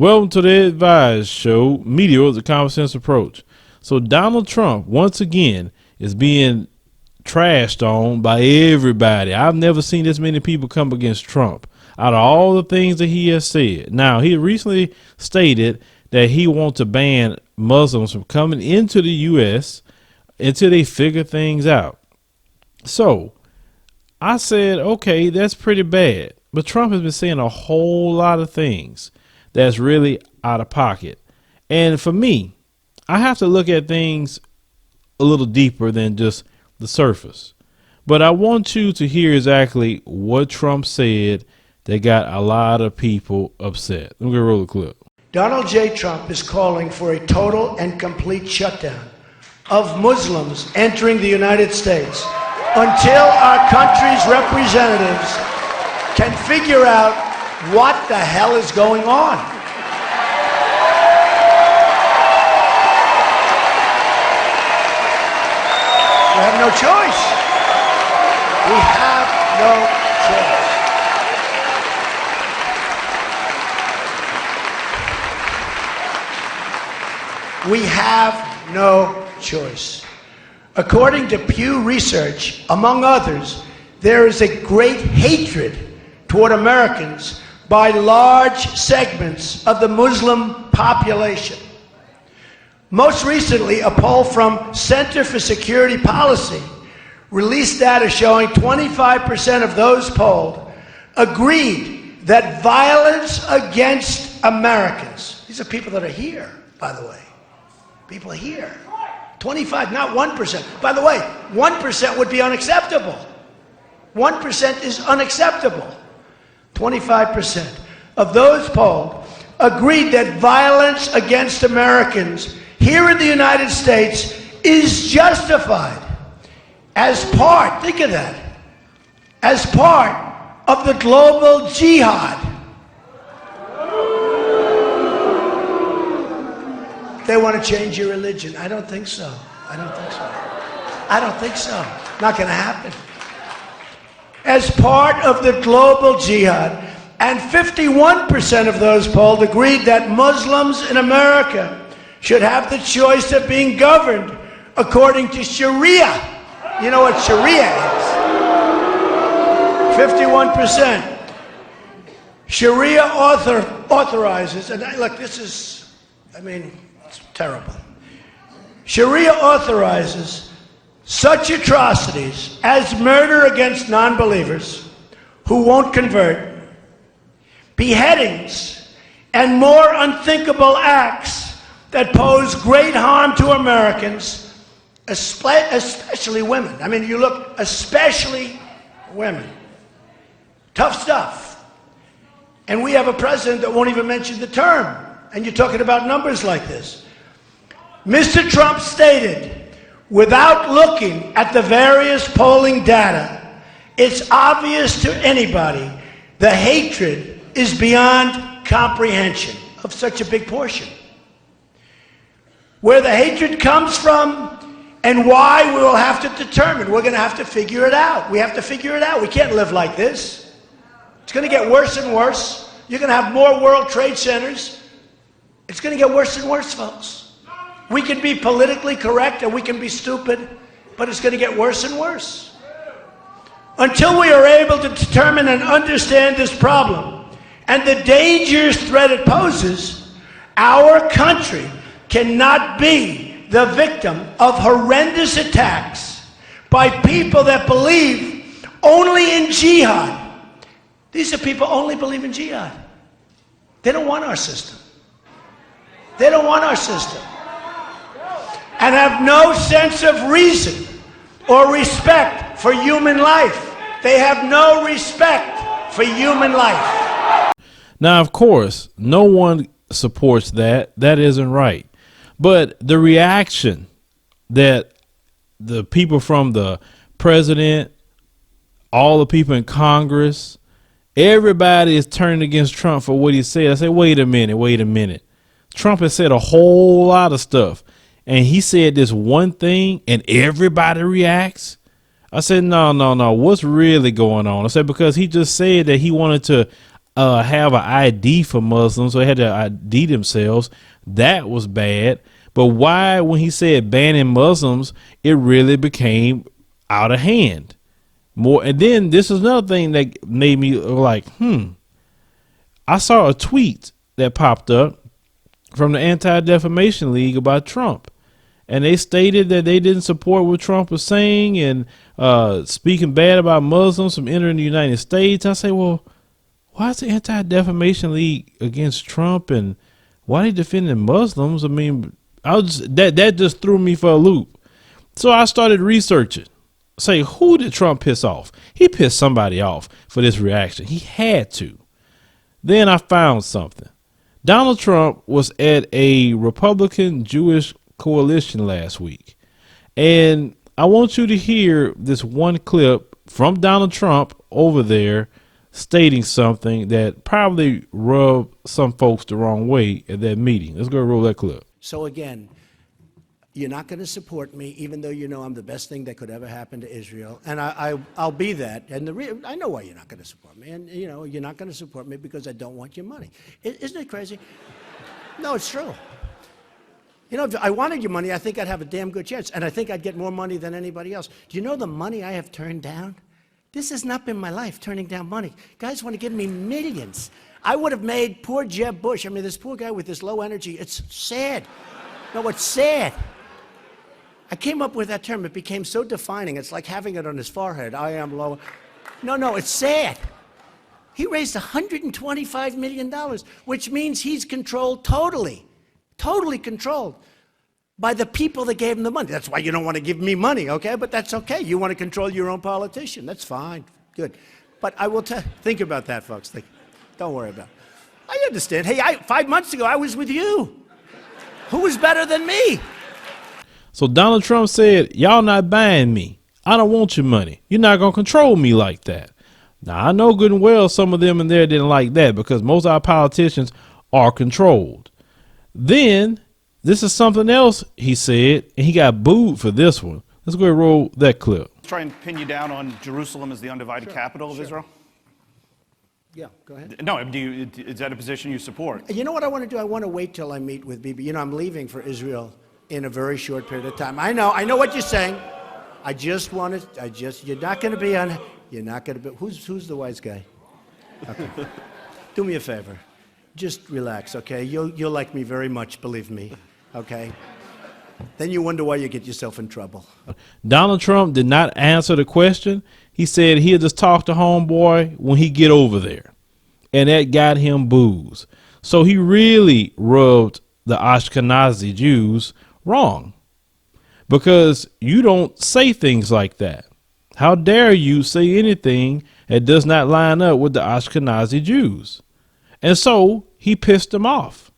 Welcome to the Advise Show, media with a common sense approach. So Donald Trump, once again, is being trashed on by everybody. I've never seen this many people come against Trump out of all the things that he has said. Now, he recently stated that he wants to ban Muslims from coming into the U.S. until they figure things out. So I said, okay, that's pretty bad. But Trump has been saying a whole lot of things that's really out of pocket. And for me, I have to look at things a little deeper than just the surface. But I want you to hear exactly what Trump said that got a lot of people upset. Let me roll the clip. Donald J. Trump is calling for a total and complete shutdown of Muslims entering the United States until our country's representatives can figure out what the hell is going on. We have no choice. We have no choice. We have no choice. According to Pew Research, among others, there is a great hatred toward Americans by large segments of the Muslim population. Most recently, a poll from Center for Security Policy released data showing 25% of those polled agreed that violence against Americans, these are people that are here, by the way, people here, 25, not 1%. By the way, 1% would be unacceptable. 1% is unacceptable. 25% of those polled agreed that violence against Americans here in the United States is justified as part, think of that, as part of the global jihad. They want to change your religion. I don't think so. I don't think so. I don't think so. Not going to happen. As part of the global jihad, and 51% of those polled agreed that Muslims in America should have the choice of being governed according to Sharia. You know what Sharia is? 51%. Sharia authorizes, and look, this is, it's terrible. Sharia authorizes such atrocities as murder against non-believers who won't convert, beheadings, and more unthinkable acts that pose great harm to Americans, especially women. You look, especially women. Tough stuff. And we have a president that won't even mention the term. And you're talking about numbers like this. Mr. Trump stated, without looking at the various polling data, it's obvious to anybody the hatred is beyond comprehension of such a big portion. Where the hatred comes from and why we will have to determine. We're going to have to figure it out. We have to figure it out. We can't live like this. It's going to get worse and worse. You're going to have more World Trade Centers. It's going to get worse and worse, folks. We can be politically correct and we can be stupid, but it's going to get worse and worse. Until we are able to determine and understand this problem and the dangerous threat it poses, our country cannot be the victim of horrendous attacks by people that believe only in jihad. These are people who only believe in jihad. They don't want our system. They don't want our system. And have no sense of reason or respect for human life. They have no respect for human life. Now, of course, no one supports that. That isn't right. But the reaction that the people from the president, all the people in Congress, everybody is turning against Trump for what he said. I said, wait a minute. Trump has said a whole lot of stuff. And he said this one thing and everybody reacts. I said, no. What's really going on? I said, because he just said that he wanted to have an ID for Muslims, so they had to ID themselves. That was bad. But why, when he said banning Muslims, it really became out of hand more? And then this is another thing that made me like, I saw a tweet that popped up from the Anti-Defamation League about Trump. And they stated that they didn't support what Trump was saying and speaking bad about Muslims from entering the United States. I say, well, why is the Anti-Defamation League against Trump, and why are they defending Muslims? I mean, that just threw me for a loop. So I started researching. Say, who did Trump piss off? He pissed somebody off for this reaction. He had to. Then I found something. Donald Trump was at a Republican Jewish coalition last week. And I want you to hear this one clip from Donald Trump over there stating something that probably rubbed some folks the wrong way at that meeting. Let's go roll that clip. So again, you're not going to support me, even though you know I'm the best thing that could ever happen to Israel, and I'll be that. And I know why you're not going to support me, and you know you're not going to support me because I don't want your money. Isn't it crazy? No, it's true. You know, if I wanted your money, I think I'd have a damn good chance, and I think I'd get more money than anybody else. Do you know the money I have turned down? This has not been my life, turning down money. Guys want to give me millions. I would have made poor Jeb Bush. I mean, this poor guy with this low energy. It's sad. No, it's sad. I came up with that term. It became so defining. It's like having it on his forehead. I am low. No, it's sad. He raised $125 million, which means he's controlled totally controlled by the people that gave him the money. That's why you don't want to give me money, okay? But that's okay. You want to control your own politician. That's fine. Good. But I will think about that, folks. Don't worry about it. I understand. Hey, 5 months ago, I was with you. Who was better than me? So Donald Trump said, y'all not buying me. I don't want your money. You're not going to control me like that. Now, I know good and well some of them in there didn't like that because most of our politicians are controlled. Then this is something else he said, and he got booed for this one. Let's go ahead and roll that clip. Let's try and pin you down on Jerusalem as the undivided capital of Israel. Yeah, go ahead. No, is that a position you support? You know what I want to do? I want to wait till I meet with Bibi. You know, I'm leaving for Israel in a very short period of time. I know what you're saying. You're not going to be on, you're not going to be, who's the wise guy? Okay. Do me a favor. Just relax, okay? You'll like me very much, believe me, okay? Then you wonder why you get yourself in trouble. Donald Trump did not answer the question. He said he'll just talk to homeboy when he get over there. And that got him boos. So he really rubbed the Ashkenazi Jews wrong. Because you don't say things like that. How dare you say anything that does not line up with the Ashkenazi Jews? And so he pissed them off.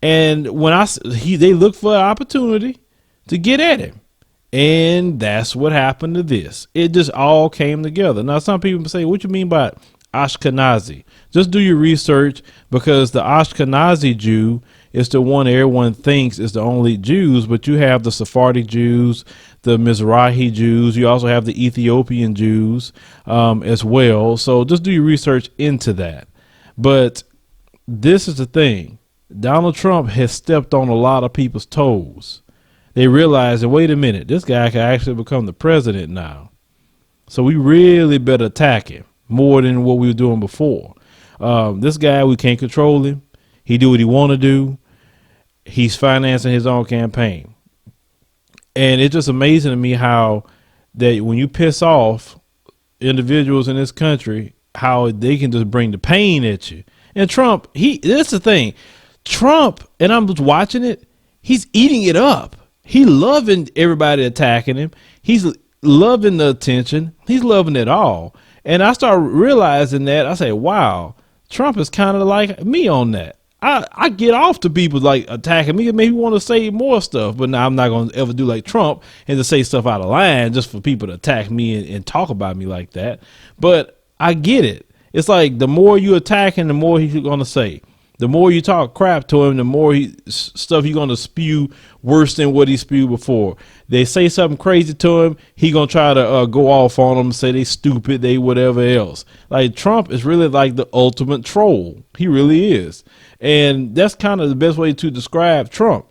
And when they looked for an opportunity to get at him. And that's what happened to this. It just all came together. Now, some people say, what you mean by Ashkenazi? Just do your research, because the Ashkenazi Jew is the one everyone thinks is the only Jews, but you have the Sephardic Jews, the Mizrahi Jews. You also have the Ethiopian Jews as well. So just do your research into that. But this is the thing. Donald Trump has stepped on a lot of people's toes. They realize that, wait a minute, this guy can actually become the president now. So we really better attack him more than what we were doing before. This guy, we can't control him. He do what he want to do. He's financing his own campaign. And it's just amazing to me how that when you piss off individuals in this country, how they can just bring the pain at you. And Trump, that's the thing. Trump, and I'm just watching it, he's eating it up. He loving everybody attacking him. He's loving the attention. He's loving it all. And I start realizing that. I say, wow, Trump is kind of like me on that. I get off to people like attacking me and maybe want to say more stuff, but now I'm not going to ever do like Trump and to say stuff out of line just for people to attack me and talk about me like that. But I get it. It's like the more you attacking, the more he's going to say. The more you talk crap to him, the more stuff he's gonna spew worse than what he spewed before. They say something crazy to him, he gonna try to go off on them, say they stupid, they whatever else. Like Trump is really like the ultimate troll. He really is, and that's kind of the best way to describe Trump.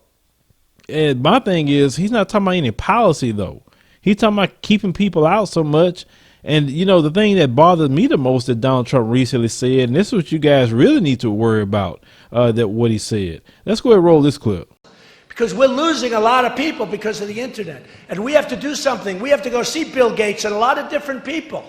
And my thing is, he's not talking about any policy though. He's talking about keeping people out so much. And, you know, the thing that bothered me the most that Donald Trump recently said, and this is what you guys really need to worry about, that what he said. Let's go ahead and roll this clip. Because we're losing a lot of people because of the internet. And we have to do something. We have to go see Bill Gates and a lot of different people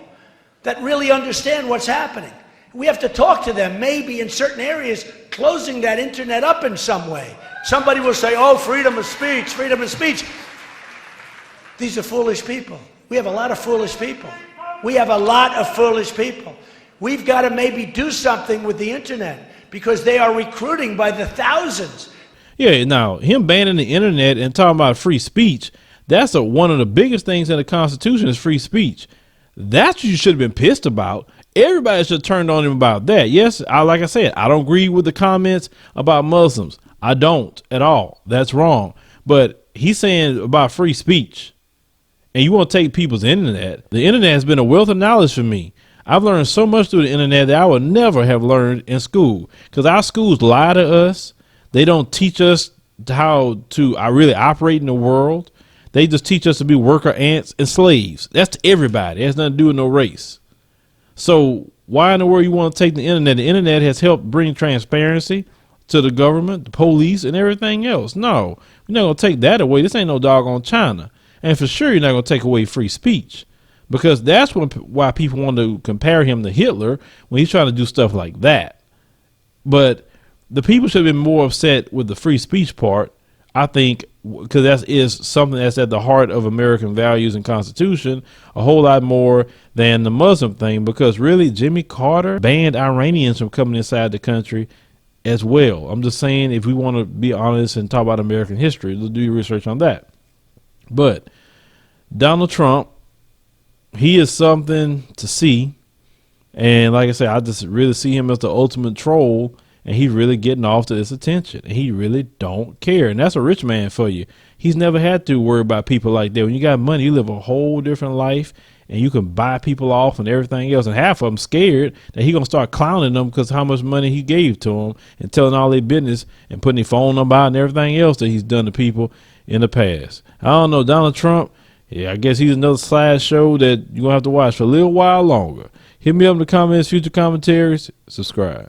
that really understand what's happening. We have to talk to them, maybe in certain areas, closing that internet up in some way. Somebody will say, oh, freedom of speech, freedom of speech. These are foolish people. We have a lot of foolish people. We have a lot of foolish people. We've got to maybe do something with the internet because they are recruiting by the thousands. Yeah, now, him banning the internet and talking about free speech, that's one of the biggest things in the Constitution is free speech. That's what you should have been pissed about. Everybody should have turned on him about that. Yes, like I said, I don't agree with the comments about Muslims. I don't at all. That's wrong. But he's saying about free speech. And you want to take people's internet. The internet has been a wealth of knowledge for me. I've learned so much through the internet that I would never have learned in school. Because our schools lie to us. They don't teach us how to really operate in the world. They just teach us to be worker ants and slaves. That's to everybody. It has nothing to do with no race. So why in the world you want to take the internet? The internet has helped bring transparency to the government, the police, and everything else. No, we're not going to take that away. This ain't no doggone China. And for sure, you're not going to take away free speech, because that's why people want to compare him to Hitler when he's trying to do stuff like that. But the people should have been more upset with the free speech part, I think, because that is something that's at the heart of American values and Constitution a whole lot more than the Muslim thing, because really Jimmy Carter banned Iranians from coming inside the country as well. I'm just saying, if we want to be honest and talk about American history, let's do your research on that. But Donald Trump, he is something to see. And like I said, I just really see him as the ultimate troll, and he's really getting off to this attention. And he really don't care. And that's a rich man for you. He's never had to worry about people like that. When you got money, you live a whole different life, and you can buy people off and everything else. And half of them scared that he's going to start clowning them because how much money he gave to them and telling all their business and putting their phone number out and everything else that he's done to people in the past. I don't know, Donald Trump, yeah, I guess he's another slideshow that you're going to have to watch for a little while longer. Hit me up in the comments, future commentaries, subscribe.